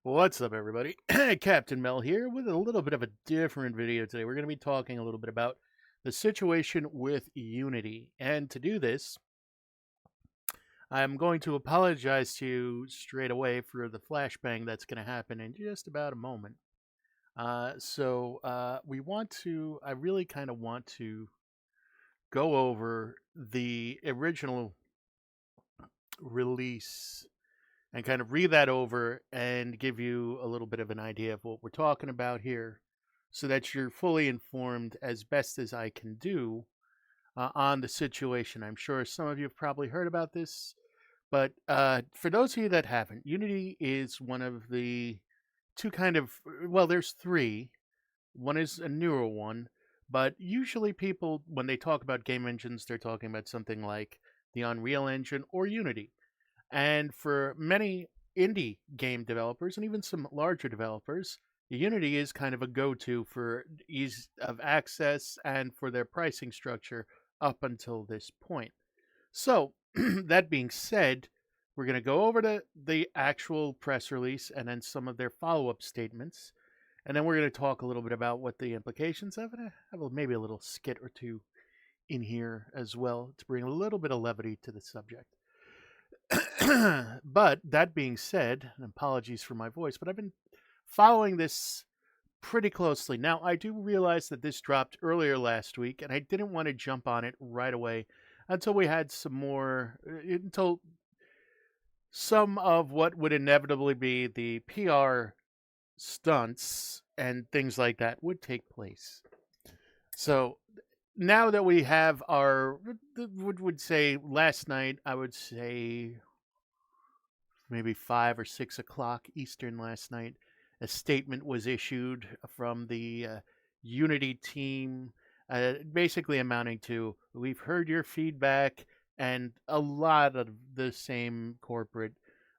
What's up, everybody? Captain Mel here with a little bit of a different video today. We're going to be talking a little bit about the situation with Unity. And to do this, I'm going to apologize to you straight away for the flashbang that's going to happen in just about a moment. I really kind of want to go over the original release and kind of read that over and give you a little bit of an idea of what we're talking about here so that you're fully informed as best as I can do on the situation. I'm sure some of you have probably heard about this, but for those of you that haven't, Unity is one of the there's three. One is a newer one, but usually people, when they talk about game engines, they're talking about something like the Unreal Engine or Unity. And for many indie game developers and even some larger developers, Unity is kind of a go-to for ease of access and for their pricing structure up until this point. So, that being said, we're going to go over the actual press release and then some of their follow-up statements. And then we're going to talk a little bit about what the implications of it. Maybe a little skit or two in here as well to bring a little bit of levity to the subject. But that being said, and apologies for my voice, but I've been following this pretty closely. Now, I do realize that this dropped earlier last week, and I didn't want to jump on it right away until we had until some of what would inevitably be the PR stunts and things like that would take place. So now that we have would say last night, I would say maybe 5 or 6 o'clock Eastern last night, a statement was issued from the Unity team, basically amounting to, we've heard your feedback, and a lot of the same corporate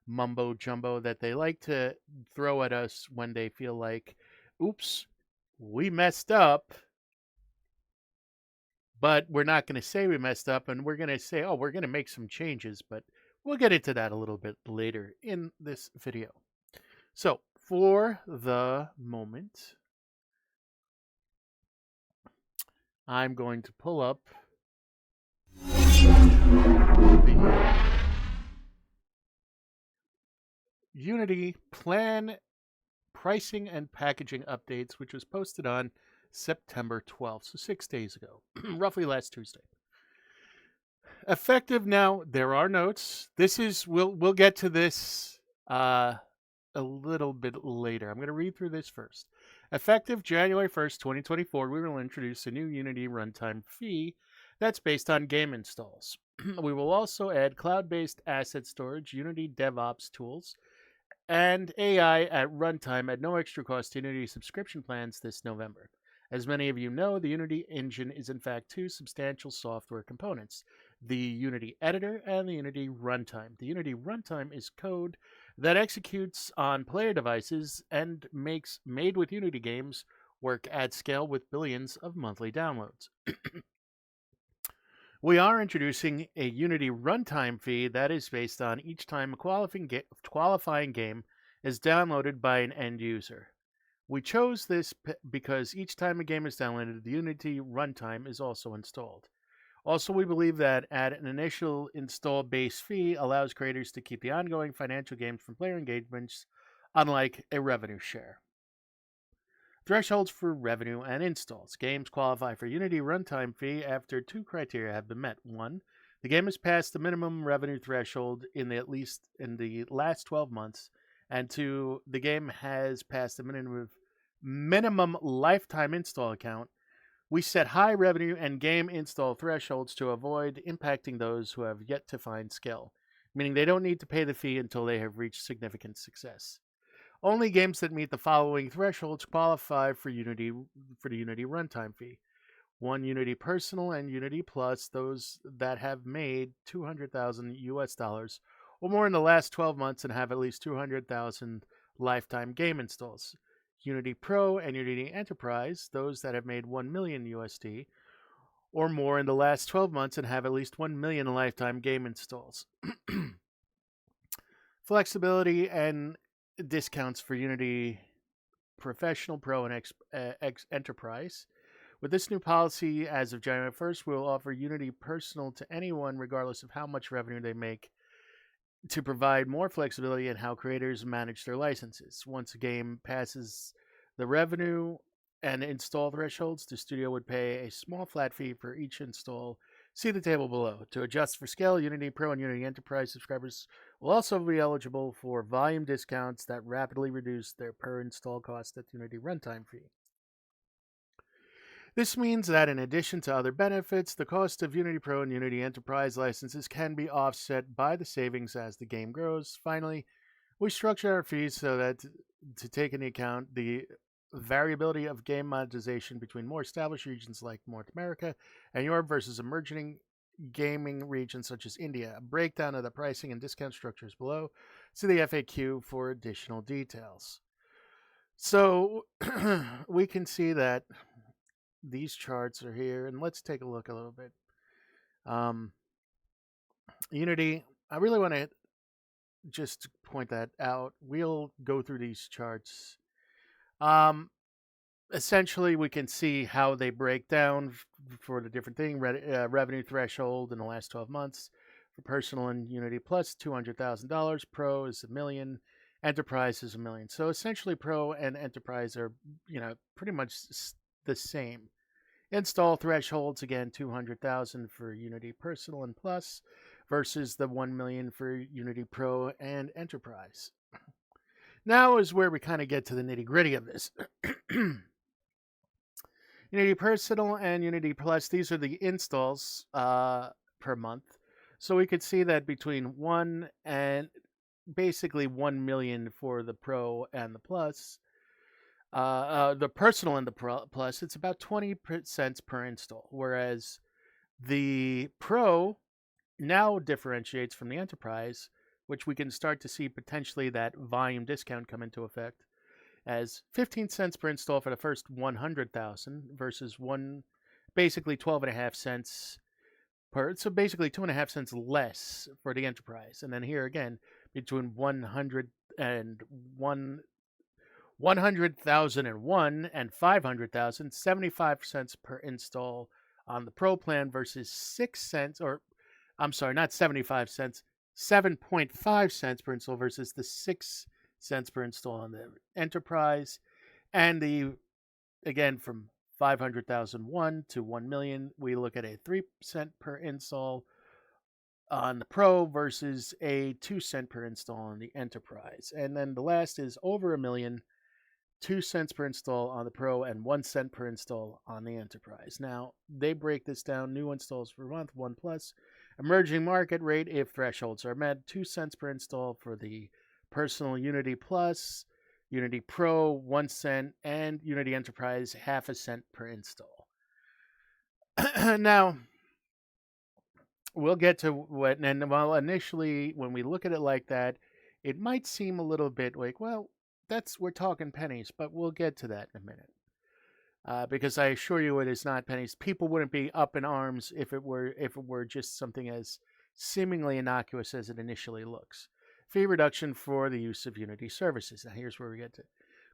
mumbo jumbo that they like to throw at us when they feel like, oops, we messed up. But we're not going to say we messed up, and we're going to say, oh, we're going to make some changes, but we'll get into that a little bit later in this video. So, for the moment, I'm going to pull up the Unity plan pricing and packaging updates, which was posted on September 12th, so 6 days ago, roughly last Tuesday. Effective now, there are notes. We'll get to this a little bit later. I'm going to read through this first. Effective January 1st, 2024, we will introduce a new Unity runtime fee that's based on game installs. We will also add cloud-based asset storage, Unity DevOps tools, and AI at runtime at no extra cost to Unity subscription plans this November. As many of you know, the Unity engine is in fact two substantial software components, the Unity editor and the Unity runtime. The Unity runtime is code that executes on player devices and makes made with Unity games work at scale with billions of monthly downloads. We are introducing a Unity runtime fee that is based on each time a qualifying game is downloaded by an end user. We chose this because each time a game is downloaded, the Unity runtime is also installed. Also, we believe that an initial install base fee allows creators to keep the ongoing financial gains from player engagements, unlike a revenue share. Thresholds for revenue and installs. Games qualify for Unity runtime fee after two criteria have been met. 1, the game has passed the minimum revenue threshold in the last 12 months, and 2, the game has passed the minimum lifetime install account. We set high revenue and game install thresholds to avoid impacting those who have yet to find skill, meaning they don't need to pay the fee until they have reached significant success. Only games that meet the following thresholds qualify for the Unity runtime fee. 1, Unity Personal and Unity Plus, those that have made $200,000 or more in the last 12 months and have at least 200,000 lifetime game installs. Unity Pro and Unity Enterprise, those that have made $1 million or more in the last 12 months and have at least 1 million lifetime game installs. Flexibility and discounts for Unity Professional, Pro, and Enterprise. With this new policy, as of January 1st, we will offer Unity Personal to anyone, regardless of how much revenue they make, to provide more flexibility in how creators manage their licenses. Once a game passes the revenue and install thresholds, the studio would pay a small flat fee for each install. See the table below. To adjust for scale, Unity Pro and Unity Enterprise subscribers will also be eligible for volume discounts that rapidly reduce their per install cost at Unity Runtime fee. This means that in addition to other benefits, the cost of Unity Pro and Unity Enterprise licenses can be offset by the savings as the game grows. Finally, we structure our fees so that to take into account the variability of game monetization between more established regions like North America and Europe versus emerging gaming regions such as India. A breakdown of the pricing and discount structures below. See the FAQ for additional details. So we can see that these charts are here, and let's take a look a little bit. Unity, I really want to just point that out. We'll go through these charts. Essentially, we can see how they break down for the different thing. Revenue threshold in the last 12 months for personal and Unity Plus, $200,000. Pro is $1 million. Enterprise is $1 million. So essentially, Pro and Enterprise are, pretty much the same. Install thresholds, again, 200,000 for Unity Personal and Plus versus the 1 million for Unity Pro and Enterprise. Now is where we kind of get to the nitty-gritty of this. Unity Personal and Unity Plus, these are the installs per month. So we could see that between 1 and basically 1 million for the Pro and the Plus, the Personal and the Plus, it's about 20 cents per install, whereas the Pro now differentiates from the Enterprise, which we can start to see potentially that volume discount come into effect as 15 cents per install for the first 100,000 versus basically 12.5 cents per, so basically 2.5 cents less for the Enterprise. And then here again, between 100,001 and 500,000, 75 cents per install on the Pro plan versus 6 cents, or I'm sorry, not 75 cents, 7.5 cents per install versus the 6 cents per install on the Enterprise. And again, from 500,001 to 1 million, we look at a 3 cent per install on the Pro versus a 2 cent per install on the Enterprise. And then the last is over 1 million, 2 cents per install on the Pro and 1 cent per install on the Enterprise. Now, they break this down. New installs per month, 1 plus. Emerging market rate if thresholds are met, 2 cents per install for the Personal Unity Plus, Unity Pro, 1 cent, and Unity Enterprise, half a cent per install. Now, we'll get to what, and while initially, when we look at it like that, it might seem a little bit like, well, we're talking pennies, but we'll get to that in a minute. Because I assure you it is not pennies. People wouldn't be up in arms if it were just something as seemingly innocuous as it initially looks. Fee reduction for the use of Unity services. Now here's where we get to.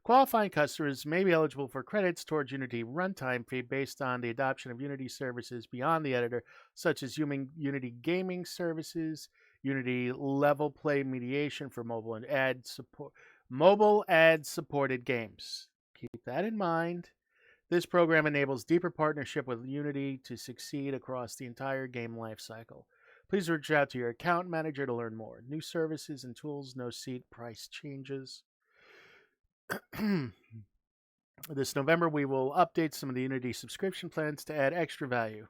Qualifying customers may be eligible for credits towards Unity Runtime fee based on the adoption of Unity services beyond the editor, such as Unity Gaming Services, Unity Level Play Mediation for mobile ad supported games. Keep that in mind. This program enables deeper partnership with Unity to succeed across the entire game lifecycle. Please reach out to your account manager to learn more. New services and tools, no seat price changes. This November, we will update some of the Unity subscription plans to add extra value.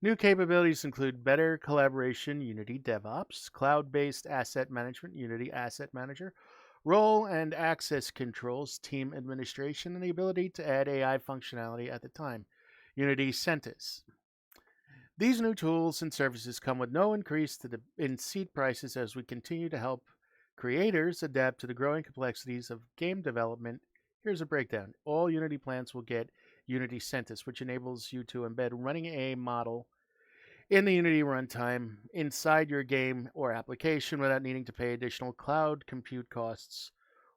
New capabilities include better collaboration, Unity DevOps, cloud-based asset management, Unity Asset Manager, role and access controls, team administration, and the ability to add AI functionality at the time, Unity Centis. These new tools and services come with no increase in seat prices as we continue to help creators adapt to the growing complexities of game development. Here's a breakdown. All Unity plans will get Unity Centis, which enables you to embed running a model in the Unity runtime inside your game or application without needing to pay additional cloud compute costs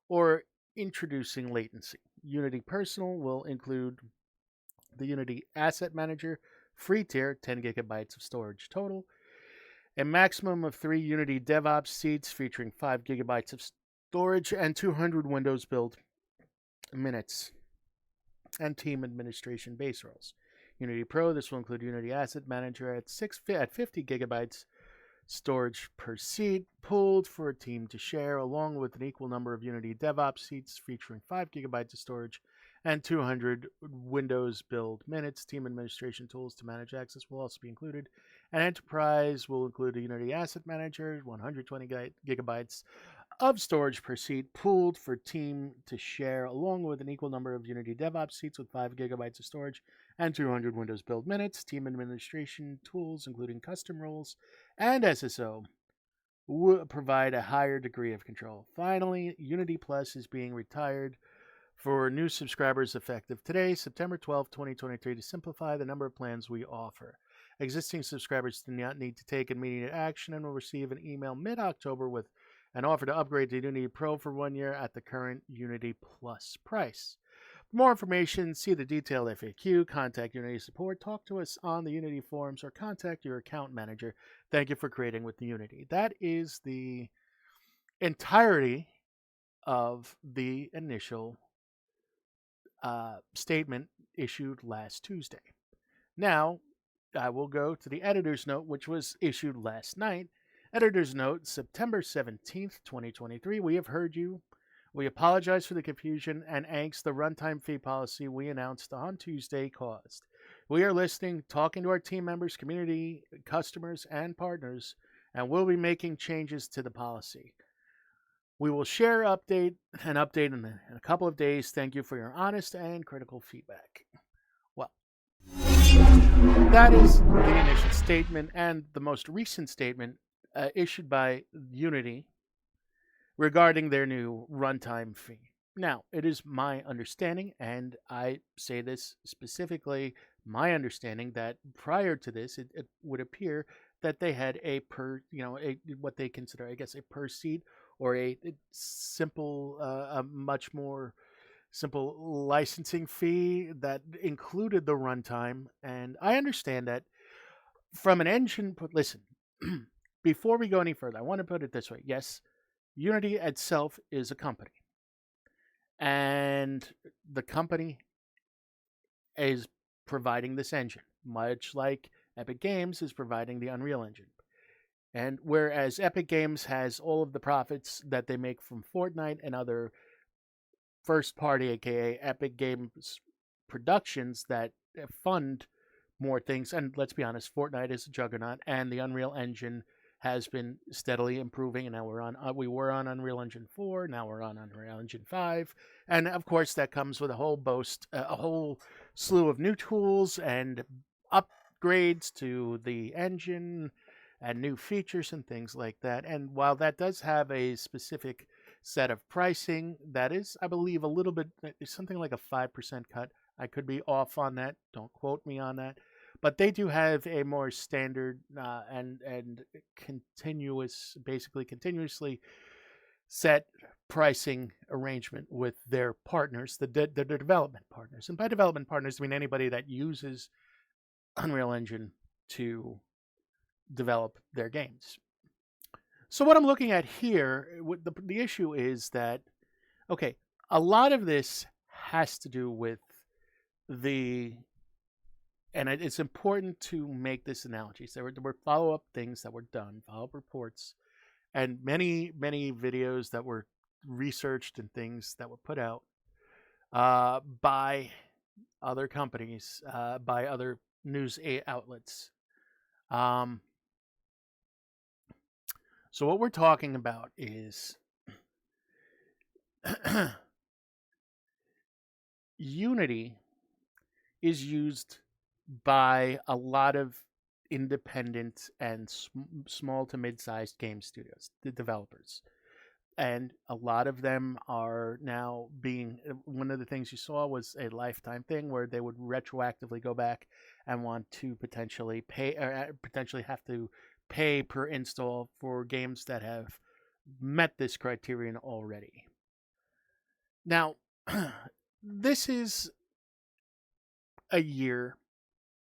or introducing latency. Unity Personal will include the Unity Asset Manager, free tier, 10 gigabytes of storage total, a maximum of 3 Unity DevOps seats featuring 5 gigabytes of storage and 200 Windows build minutes, and team administration base roles. Unity Pro, this will include Unity Asset Manager at 50 gigabytes storage per seat, pooled for a team to share, along with an equal number of Unity DevOps seats featuring 5 gigabytes of storage and 200 Windows build minutes. Team administration tools to manage access will also be included. And Enterprise will include a Unity Asset Manager, 120 gigabytes of storage per seat, pooled for team to share, along with an equal number of Unity DevOps seats with 5 gigabytes of storage and 200 Windows build minutes. Team administration tools, including custom roles and SSO, will provide a higher degree of control. Finally, Unity Plus is being retired for new subscribers effective today, September 12, 2023, to simplify the number of plans we offer. Existing subscribers do not need to take immediate action and will receive an email mid-October with an offer to upgrade to Unity Pro for 1 year at the current Unity Plus price. For more information, see the detailed FAQ, contact Unity support, talk to us on the Unity forums, or contact your account manager. Thank you for creating with Unity. That is the entirety of the initial statement issued last Tuesday. Now, I will go to the editor's note, which was issued last night. Editor's note, September 17th, 2023. We have heard you. We apologize for the confusion and angst the runtime fee policy we announced on Tuesday caused. We are listening, talking to our team members, community, customers, and partners, and we'll be making changes to the policy. We will share an update in a couple of days. Thank you for your honest and critical feedback. Well, that is the initial statement and the most recent statement issued by Unity regarding their new runtime fee. Now, it is my understanding, and I say this specifically, my understanding that prior to this, it would appear that they had what they consider, I guess, a per seat or a simple, a much more simple licensing fee that included the runtime. And I understand that from an engine, listen, before we go any further, I want to put it this way. Yes, Unity itself is a company. And the company is providing this engine, much like Epic Games is providing the Unreal Engine. And whereas Epic Games has all of the profits that they make from Fortnite and other first party, aka Epic Games productions that fund more things, and let's be honest, Fortnite is a juggernaut, and the Unreal Engine has been steadily improving, and now we were on Unreal Engine 4, now we're on Unreal Engine 5, and of course that comes with a whole slew of new tools and upgrades to the engine and new features and things like that. And while that does have a specific set of pricing, that is, I believe, a little bit, something like a 5% cut. I could be off on that. Don't quote me on that. But they do have a more standard and continuously set pricing arrangement with their partners, the development partners. And by development partners, I mean anybody that uses Unreal Engine to develop their games. So what I'm looking at here, the issue is that, okay, a lot of this has to do with and it's important to make this analogy. So there were follow-up things that were done, follow-up reports, and many, many videos that were researched and things that were put out by other companies, by other news outlets. So what we're talking about is Unity is used by a lot of independent and small to mid-sized game studios, the developers. And a lot of them are now one of the things you saw was a lifetime thing where they would retroactively go back and want to potentially have to pay per install for games that have met this criterion already. Now, this is a year,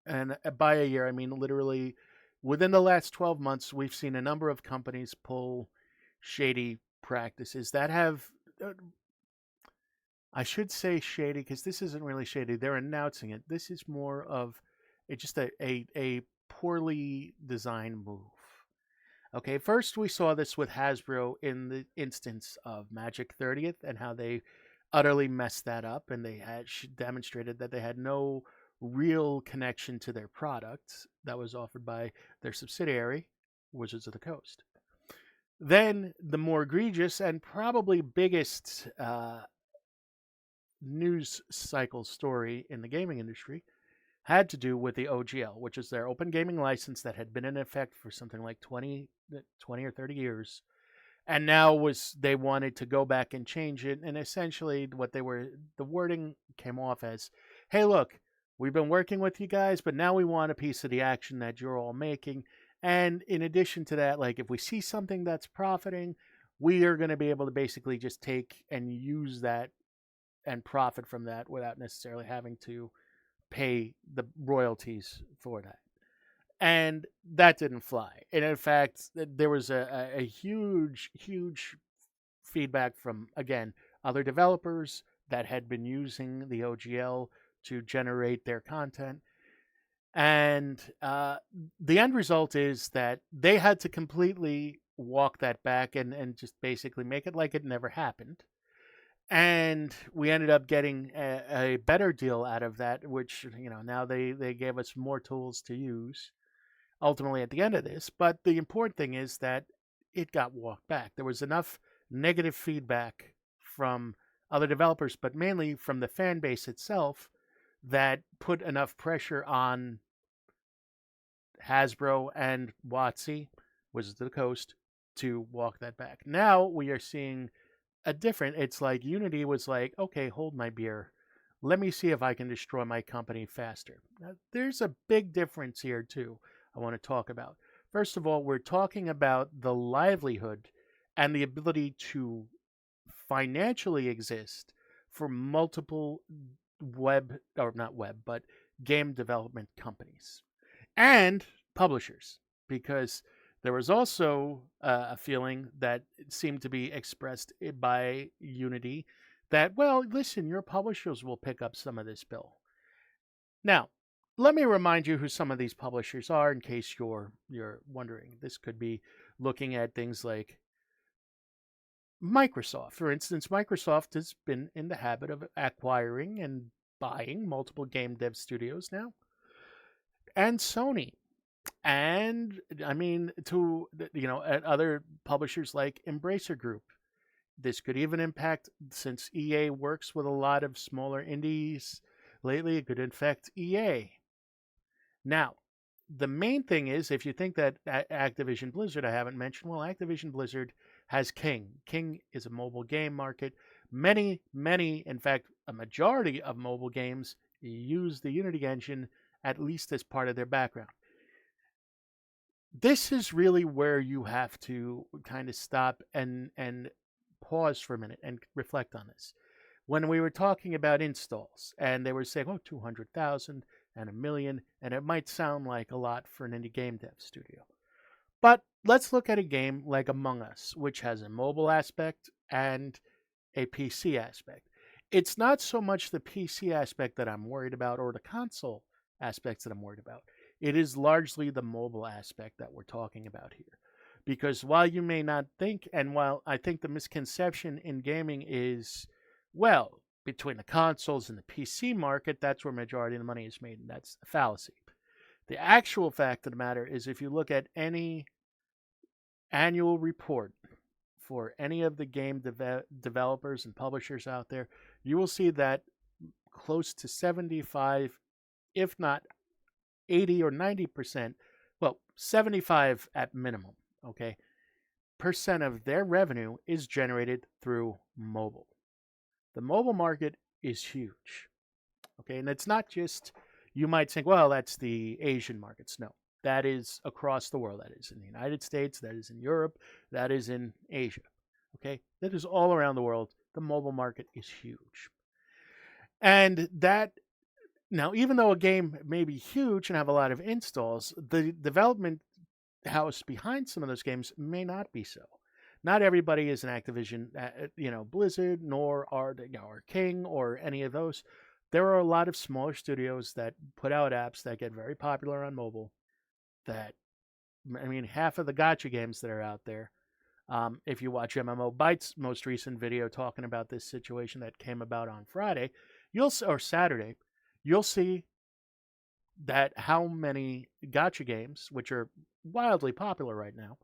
and by a year, I mean literally within the last 12 months, we've seen a number of companies pull shady practices that have, I should say shady because this isn't really shady. They're announcing it. This is more of just a poorly designed move. Okay, first we saw this with Hasbro in the instance of Magic 30th and how they utterly messed that up, and they had demonstrated that they had no real connection to their product that was offered by their subsidiary, Wizards of the Coast. Then the more egregious and probably biggest news cycle story in the gaming industry had to do with the OGL, which is their open gaming license that had been in effect for something like 20 or 30 years. And now they wanted to go back and change it. And essentially the wording came off as, hey, look, we've been working with you guys, but now we want a piece of the action that you're all making. And in addition to that, like if we see something that's profiting, we are going to be able to basically just take and use that and profit from that without necessarily having to pay the royalties for that. And that didn't fly. And in fact, there was a huge, huge feedback from, again, other developers that had been using the OGL to generate their content. And the end result is that they had to completely walk that back and just basically make it like it never happened. And we ended up getting a better deal out of that, which, now they gave us more tools to use ultimately at the end of this. But the important thing is that it got walked back. There was enough negative feedback from other developers, but mainly from the fan base itself, that put enough pressure on Hasbro and WotC, Wizards of the Coast, to walk that back. Now we are seeing it's like Unity was like, okay, hold my beer. Let me see if I can destroy my company faster. Now, there's a big difference here, too, I want to talk about. First of all, we're talking about the livelihood and the ability to financially exist for multiple not web, but game development companies and publishers, because there was also a feeling that seemed to be expressed by Unity that, well, listen, your publishers will pick up some of this bill. Now, let me remind you who some of these publishers are in case you're wondering. This could be looking at things like Microsoft. For instance, Microsoft has been in the habit of acquiring and buying multiple game dev studios now, and Sony. And I mean, at other publishers like Embracer Group. This could even impact, since EA works with a lot of smaller indies lately, it could affect EA. Now, the main thing is, if you think that Activision Blizzard, I haven't mentioned, well, Activision Blizzard has King. King is a mobile game market. Many, in fact, a majority of mobile games use the Unity engine, at least as part of their background. This is really where you have to kind of stop and pause for a minute and reflect on this. When we were talking about installs, and they were saying, 200,000 and 1,000,000, and it might sound like a lot for an indie game dev studio. But let's look at a game like Among Us, which has a mobile aspect and a PC aspect. It's not so much the PC aspect that I'm worried about, or the console aspects that I'm worried about. It is largely the mobile aspect that we're talking about here. Because while you may not think, and while I think the misconception in gaming is, well, between the consoles and the PC market, that's where majority of the money is made, and that's a fallacy. The actual fact of the matter is, if you look at any annual report for any of the game developers and publishers out there, you will see that close to 75, if not 80 or 90%, well, 75 at minimum, okay, percent of their revenue is generated through mobile. The mobile market is huge, okay, and it's not just, you might think, well, that's the Asian markets. No, that is across the world. That is in the United States, that is in Europe, that is in Asia, okay, that is all around the world. The mobile market is huge. And that now, even though a game may be huge and have a lot of installs, the development house behind some of those games may not be so. Not everybody is an Activision, Blizzard, nor are or King or any of those. There are a lot of smaller studios that put out apps that get very popular on mobile. That half of the gotcha games that are out there. If you watch MMO Byte's most recent video talking about this situation that came about on Friday, or Saturday, you'll see that how many gotcha games, which are wildly popular right now,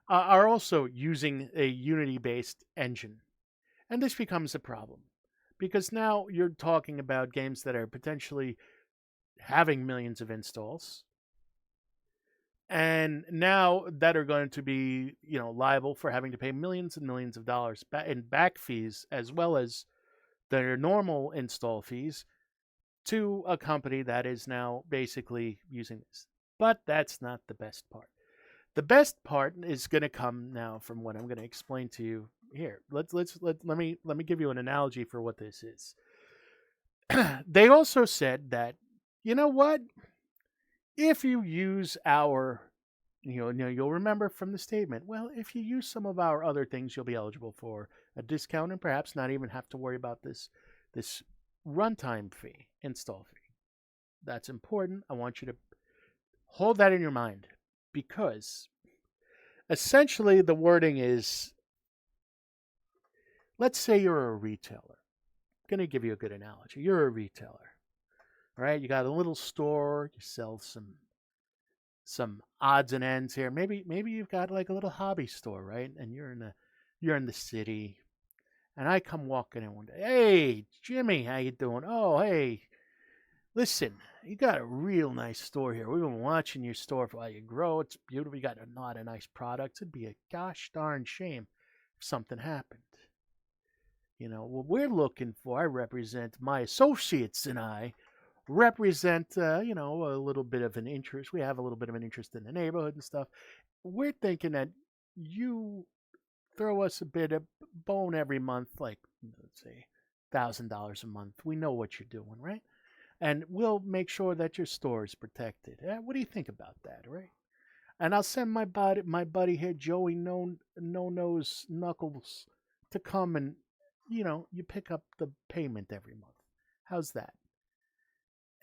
are also using a Unity-based engine. And this becomes a problem because now you're talking about games that are potentially having millions of installs and now that are going to be, liable for having to pay millions and millions of dollars in back fees as well as their normal install fees to a company that is now basically using this. But that's not the best part. The best part is going to come now from what I'm going to explain to you here. Let me give you an analogy for what this is. They also said that, you know what? If you use our, you'll remember from the statement, well, if you use some of our other things, you'll be eligible for a discount and perhaps not even have to worry about this runtime fee, install fee. That's important. I want you to hold that in your mind because essentially the wording is, let's say you're a retailer. I'm going to give you a good analogy. You're a retailer, right? You got a little store. You sell some odds and ends here. Maybe you've got like a little hobby store, right? And you're in the city. And I come walking in one day. Hey, Jimmy, how you doing? Oh, hey, listen, you got a real nice store here. We've been watching your store while you grow. It's beautiful. You got a lot of nice products. It'd be a gosh darn shame if something happened. What we're looking for, I represent my associates and I represent, a little bit of an interest. We have a little bit of an interest in the neighborhood and stuff. We're thinking that you throw us a bit of bone every month, like let's say $1,000 a month. We know what you're doing, right? And we'll make sure that your store is protected. What do you think about that, right? And I'll send my buddy here, Joey No Nose Knuckles, to come and you pick up the payment every month. How's that?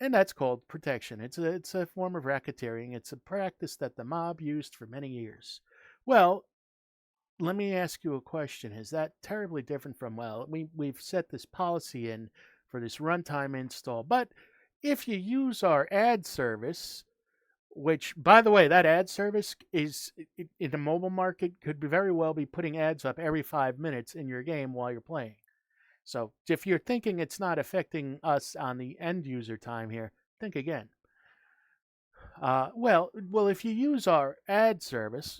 And that's called protection. It's a form of racketeering. It's a practice that the mob used for many years. Well, let me ask you a question. Is that terribly different from, we've set this policy in for this runtime install, but if you use our ad service, which, by the way, that ad service is, in the mobile market, could very well be putting ads up every 5 minutes in your game while you're playing. So if you're thinking it's not affecting us on the end user time here, think again. Well, if you use our ad service,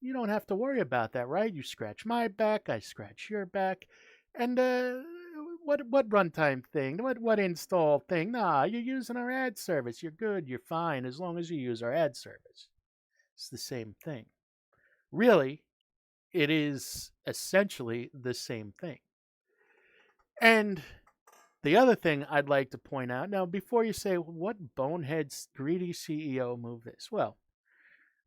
you don't have to worry about that, right? You scratch my back, I scratch your back, and what runtime thing, what install thing? Nah, you're using our ad service. You're good, you're fine, as long as you use our ad service. It's the same thing. Really, it is essentially the same thing. And the other thing I'd like to point out, now before you say, what bonehead's greedy CEO moved this? Well,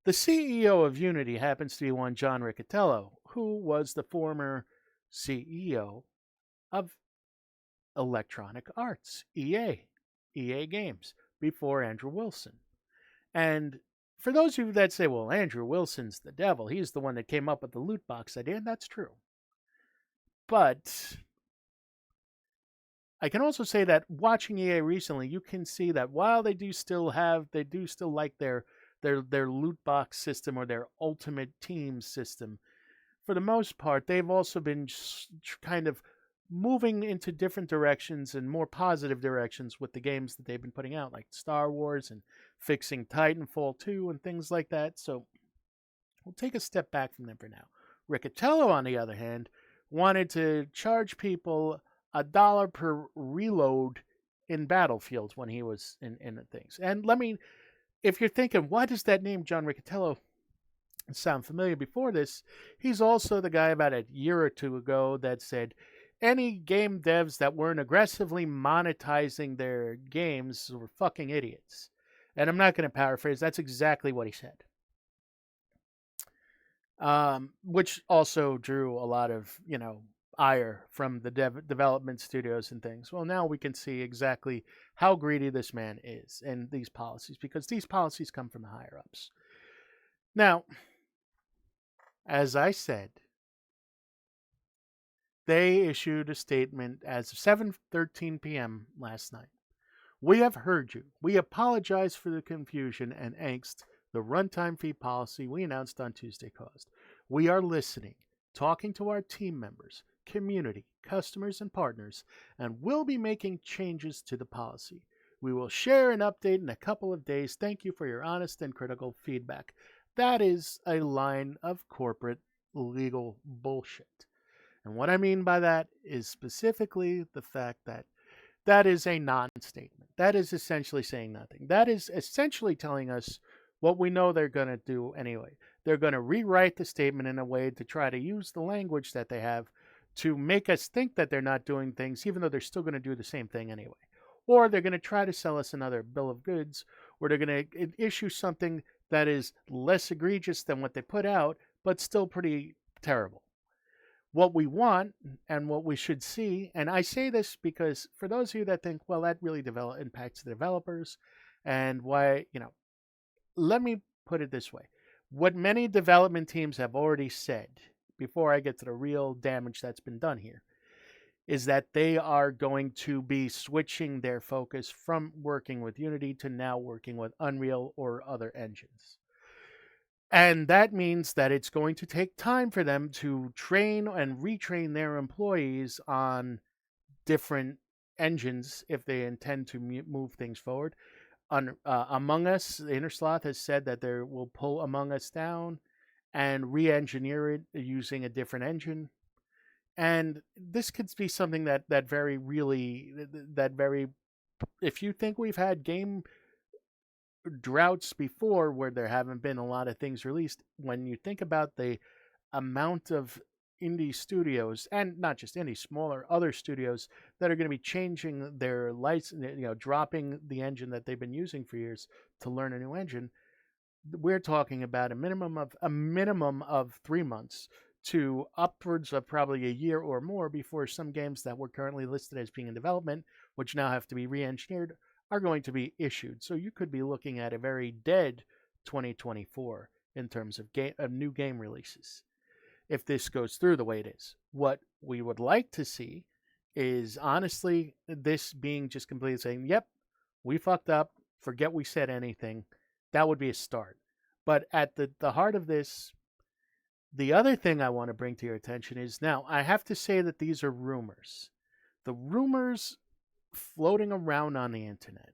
the CEO of Unity happens to be one John Riccitiello, who was the former CEO of Electronic Arts, EA Games, before Andrew Wilson. And for those of you that say, well, Andrew Wilson's the devil, he's the one that came up with the loot box idea, and that's true. But I can also say that watching EA recently, you can see that while they do still like their loot box system or their ultimate team system, for the most part, they've also been kind of moving into different directions and more positive directions with the games that they've been putting out, like Star Wars and fixing Titanfall 2 and things like that. So we'll take a step back from them for now. Riccitiello, on the other hand, wanted to charge people $1 per reload in Battlefield when he was in the things. And if you're thinking, why does that name John Riccitiello sound familiar before this? He's also the guy about a year or two ago that said, any game devs that weren't aggressively monetizing their games were fucking idiots. And I'm not going to paraphrase. That's exactly what he said. Which also drew a lot of, ire from the development studios and things. Well, now we can see exactly how greedy this man is and these policies, because these policies come from the higher ups. Now, as I said, they issued a statement as of 7:13 p.m. last night. We have heard you. We apologize for the confusion and angst the runtime fee policy we announced on Tuesday caused. We are listening, talking to our team members, community, customers, and partners, and will be making changes to the policy. We will share an update in a couple of days. Thank you for your honest and critical feedback. That is a line of corporate legal bullshit. And what I mean by that is specifically the fact that that is a non-statement. That is essentially saying nothing. That is essentially telling us what we know they're going to do anyway. They're going to rewrite the statement in a way to try to use the language that they have to make us think that they're not doing things, even though they're still going to do the same thing anyway. Or they're going to try to sell us another bill of goods, or they're going to issue something that is less egregious than what they put out, but still pretty terrible. What we want and what we should see, and I say this because for those of you that think, well, that really impacts the developers, and why, let me put it this way. What many development teams have already said, before I get to the real damage that's been done here, is that they are going to be switching their focus from working with Unity to now working with Unreal or other engines. And that means that it's going to take time for them to train and retrain their employees on different engines if they intend to move things forward. Among Us, Innersloth has said that they will pull Among Us down and re-engineer it using a different engine. And this could be something that very, if you think we've had game droughts before where there haven't been a lot of things released, when you think about the amount of indie studios, and not just indie, smaller other studios that are going to be changing their license, dropping the engine that they've been using for years to learn a new engine, we're talking about a minimum of 3 months to upwards of probably a year or more before some games that were currently listed as being in development, which now have to be re-engineered, are going to be issued. So you could be looking at a very dead 2024 in terms of new game releases, if this goes through the way it is. What we would like to see is, honestly, this being just completely saying, yep, we fucked up, forget we said anything. That would be a start. But at the heart of this, the other thing I want to bring to your attention is, now, I have to say that these are rumors. The rumors floating around on the internet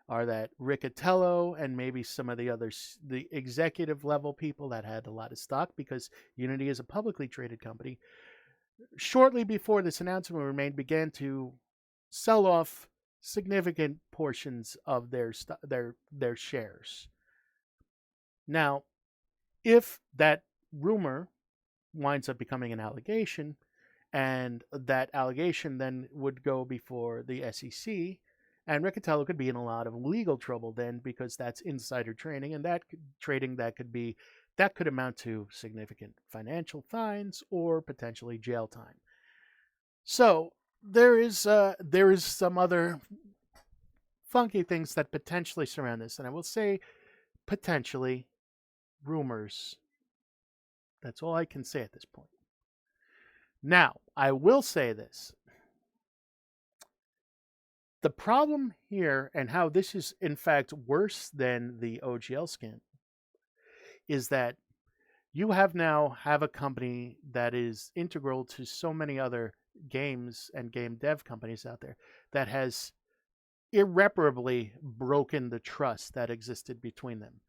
are that Riccatello and maybe some of the others, the executive level people that had a lot of stock, because Unity is a publicly traded company, shortly before this announcement was made, began to sell off significant portions of their shares. Now, if that rumor winds up becoming an allegation, and that allegation then would go before the SEC, and Riccatello could be in a lot of legal trouble then, because that's insider trading, and that could amount to significant financial fines or potentially jail time. So there is some other funky things that potentially surround this, and I will say potentially rumors. That's all I can say at this point. Now, I will say this. The problem here, and how this is in fact worse than the OGL scan, is that you have a company that is integral to so many other games and game dev companies out there that has irreparably broken the trust that existed between them.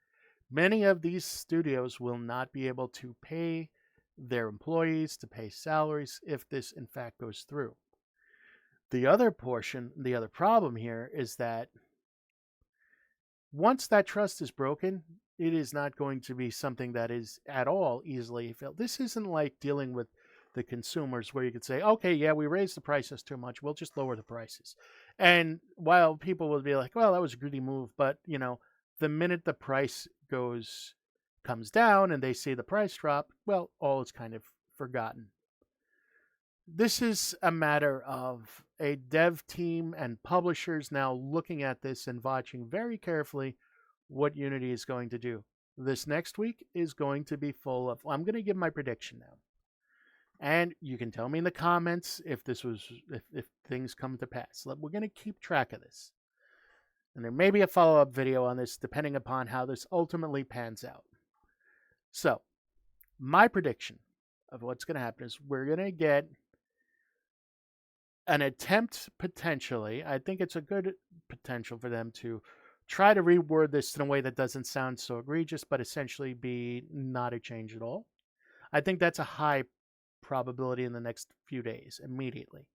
Many of these studios will not be able to pay their employees, to pay salaries, if this in fact goes through. The other problem here is that once that trust is broken, it is not going to be something that is at all easily filled. This isn't like dealing with the consumers, where you could say, okay, yeah, we raised the prices too much, we'll just lower the prices. And while people will be like, well, that was a greedy move, but the minute the price comes down and they see the price drop, well, all is kind of forgotten. This is a matter of a dev team and publishers now looking at this and watching very carefully what Unity is going to do. This next week is going to be full of, I'm going to give my prediction now. And you can tell me in the comments if things come to pass. We're going to keep track of this. And there may be a follow-up video on this depending upon how this ultimately pans out. So, my prediction of what's going to happen is we're going to get an attempt, potentially. I think it's a good potential for them to try to reword this in a way that doesn't sound so egregious, but essentially be not a change at all. I think that's a high probability in the next few days, immediately.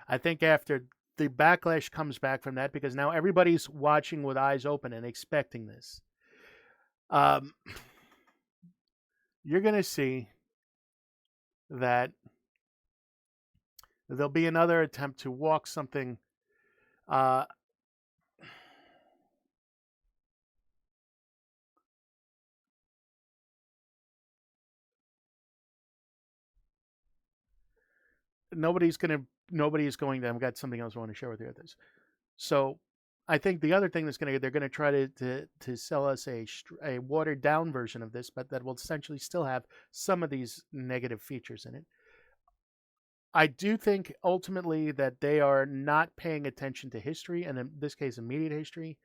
I think after the backlash comes back from that, because now everybody's watching with eyes open and expecting this, you're going to see that there'll be another attempt to walk something nobody's going to, I've got something else I want to share with you with this. So I think the other thing they're going to try to sell us a watered down version of this, but that will essentially still have some of these negative features in it. I do think ultimately that they are not paying attention to history, and in this case, immediate history.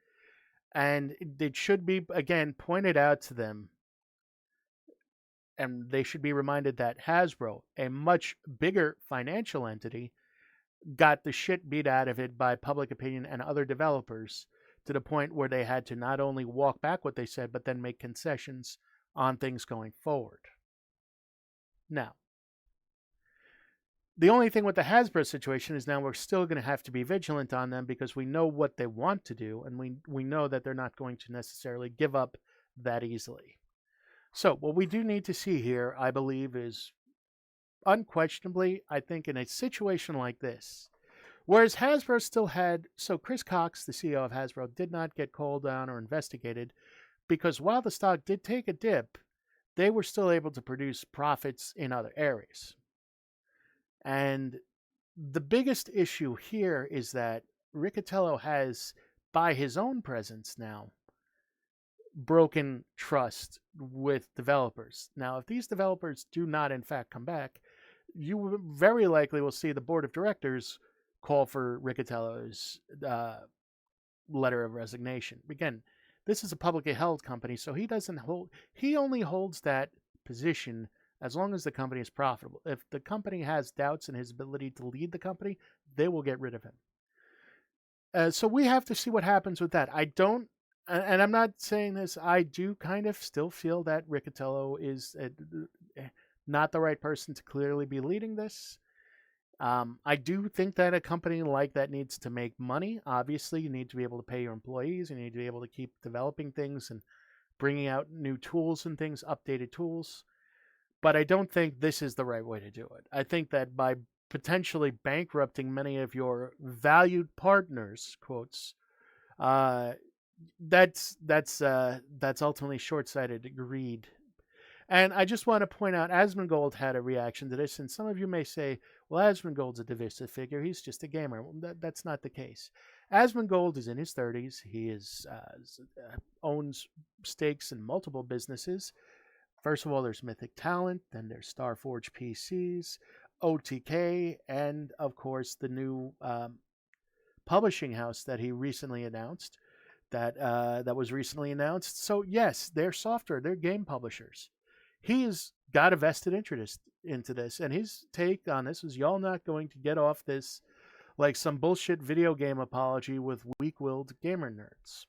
And it should be, again, pointed out to them, and they should be reminded that Hasbro, a much bigger financial entity, got the shit beat out of it by public opinion and other developers to the point where they had to not only walk back what they said, but then make concessions on things going forward. Now, the only thing with the Hasbro situation is now we're still going to have to be vigilant on them because we know what they want to do, and we know that they're not going to necessarily give up that easily. So what we do need to see here, I believe, is unquestionably, I think in a situation like this, whereas Hasbro still had, so Chris Cox, the CEO of Hasbro, did not get called on or investigated because while the stock did take a dip, they were still able to produce profits in other areas. And the biggest issue here is that Riccitiello has, by his own presence now, broken trust with developers. Now, if these developers do not, in fact, come back, you very likely will see the board of directors call for Riccitiello's letter of resignation. Again, this is a publicly held company, so he only holds that position as long as the company is profitable. If the company has doubts in his ability to lead the company, they will get rid of him. So we have to see what happens with that. I don't, and I'm not saying this, I do kind of still feel that Riccitiello is not the right person to clearly be leading this. I do think that a company like that needs to make money. Obviously, you need to be able to pay your employees. You need to be able to keep developing things and bringing out new tools and things, updated tools. But I don't think this is the right way to do it. I think that by potentially bankrupting many of your valued partners, quotes, that's ultimately short-sighted greed. And I just want to point out, Asmongold had a reaction to this, and some of you may say, well, Asmongold's a divisive figure. He's just a gamer. Well, that's not the case. Asmongold is in his 30s. He owns stakes in multiple businesses. First of all, there's Mythic Talent, then there's Starforge PCs, OTK, and, of course, the new publishing house that he recently announced, that was recently announced. So, yes, they're software. They're game publishers. He's got a vested interest into this, and his take on this is y'all not going to get off this like some bullshit video game apology with weak-willed gamer nerds.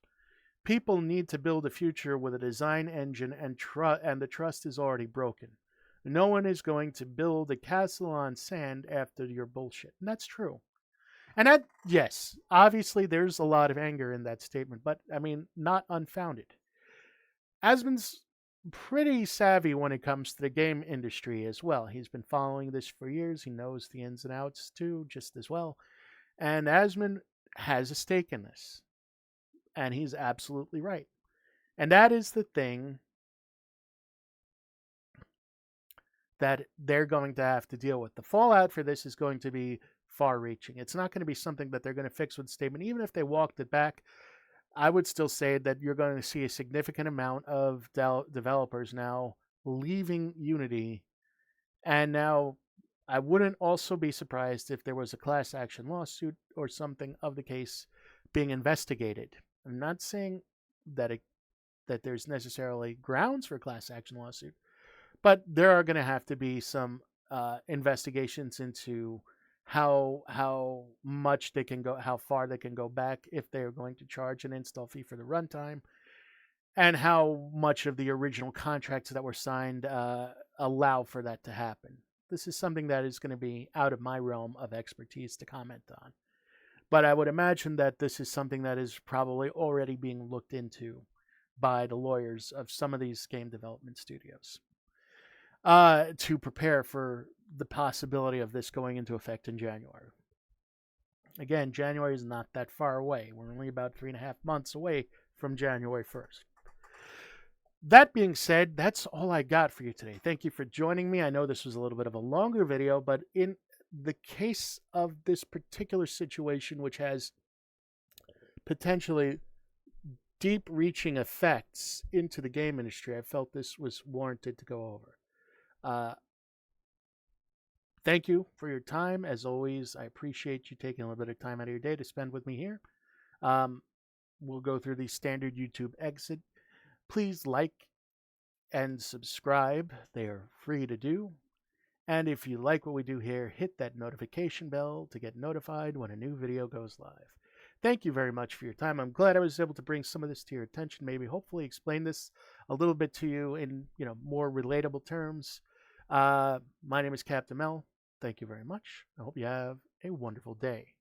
People need to build a future with a design engine, and the trust is already broken. No one is going to build a castle on sand after your bullshit. And that's true. And that, yes, obviously there's a lot of anger in that statement, but, I mean, not unfounded. Asmon's pretty savvy when it comes to the game industry as well. He's been following this for years. He knows the ins and outs too, just as well. And Asmund has a stake in this. And he's absolutely right. And that is the thing that they're going to have to deal with. The fallout for this is going to be far reaching. It's not going to be something that they're going to fix with a statement. Even if they walked it back, I would still say that you're going to see a significant amount of developers now leaving Unity. And now I wouldn't also be surprised if there was a class action lawsuit or something of the case being investigated. I'm not saying that that there's necessarily grounds for a class action lawsuit, but there are going to have to be some investigations into how much they can go, how far they can go back if they are going to charge an install fee for the runtime, and how much of the original contracts that were signed allow for that to happen. This is something that is going to be out of my realm of expertise to comment on. But I would imagine that this is something that is probably already being looked into by the lawyers of some of these game development studios to prepare for the possibility of this going into effect in January. Again, January is not that far away. We're only about 3.5 months away from January 1st. That being said, that's all I got for you today. Thank you for joining me. I know this was a little bit of a longer video, but in the case of this particular situation, which has potentially deep-reaching effects into the game industry, I felt this was warranted to go over. Thank you for your time. As always, I appreciate you taking a little bit of time out of your day to spend with me here. We'll go through the standard YouTube exit. Please like and subscribe. They are free to do. And if you like what we do here, hit that notification bell to get notified when a new video goes live. Thank you very much for your time. I'm glad I was able to bring some of this to your attention, maybe hopefully explain this a little bit to you in more relatable terms. My name is Captain Mel. Thank you very much. I hope you have a wonderful day.